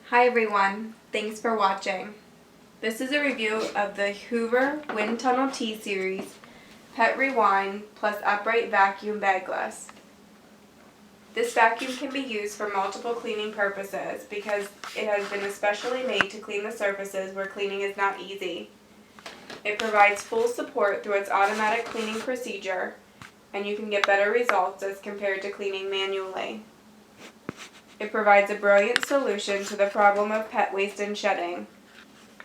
Hi everyone, thanks for watching. This is a review of the Hoover WindTunnel T-Series Pet Rewind plus Upright Vacuum Bagless. This vacuum can be used for multiple cleaning purposes because it has been especially made to clean the surfaces where cleaning is not easy. It provides full support through its automatic cleaning procedure, and you can get better results as compared to cleaning manually. It provides a brilliant solution to the problem of pet waste and shedding.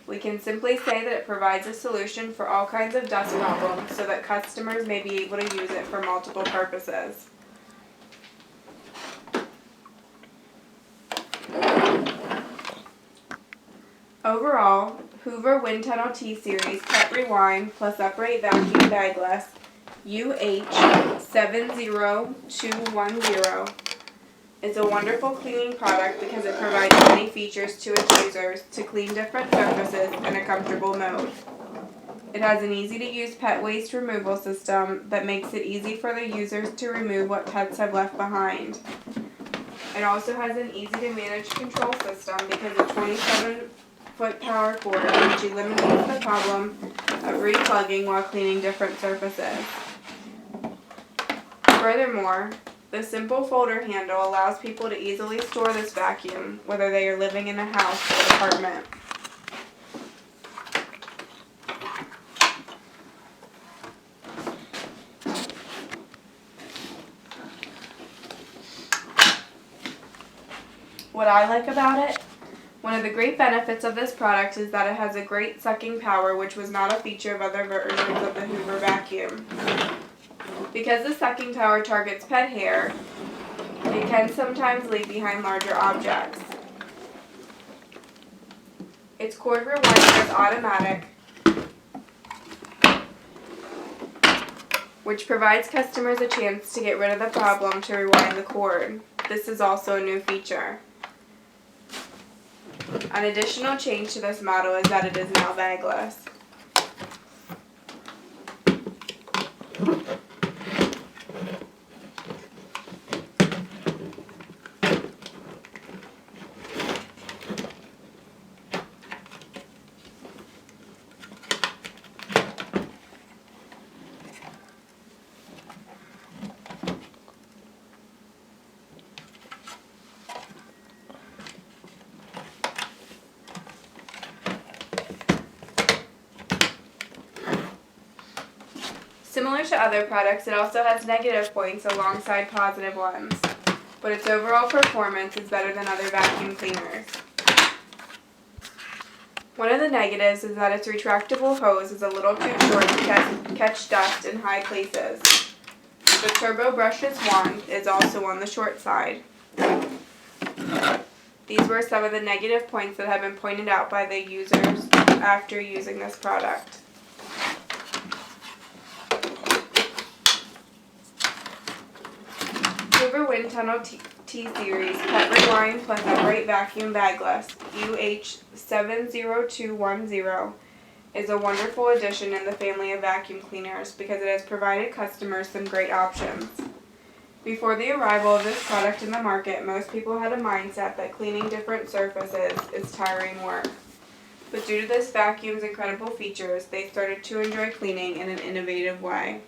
We can simply say that it provides a solution for all kinds of dust problems so that customers may be able to use it for multiple purposes. Overall, Hoover WindTunnel T-Series Pet Rewind plus Upright Vacuum Bagless UH70210 is a wonderful cleaning product because it provides many features to its users to clean different surfaces in a comfortable mode. It has an easy-to-use pet waste removal system that makes it easy for the users to remove what pets have left behind. It also has an easy-to-manage control system because a 27-foot power cord, which eliminates the problem of replugging while cleaning different surfaces. Furthermore, the simple folder handle allows people to easily store this vacuum, whether they are living in a house or apartment. What I like about it, one of the great benefits of this product is that it has a great sucking power, which was not a feature of other versions of the Hoover vacuum. Because the sucking power targets pet hair, it can sometimes leave behind larger objects. Its cord rewinder is automatic, which provides customers a chance to get rid of the problem to rewind the cord. This is also a new feature. An additional change to this model is that it is now bagless. Similar to other products, it also has negative points alongside positive ones, but its overall performance is better than other vacuum cleaners. One of the negatives is that its retractable hose is a little too short to catch dust in high places. The turbo brushless wand is also on the short side. These were some of the negative points that have been pointed out by the users after using this product. Hoover WindTunnel T-Series Pet Rewind plus Upright Vacuum Bagless UH70210 is a wonderful addition in the family of vacuum cleaners because it has provided customers some great options. Before the arrival of this product in the market, most people had a mindset that cleaning different surfaces is tiring work. But due to this vacuum's incredible features, they started to enjoy cleaning in an innovative way.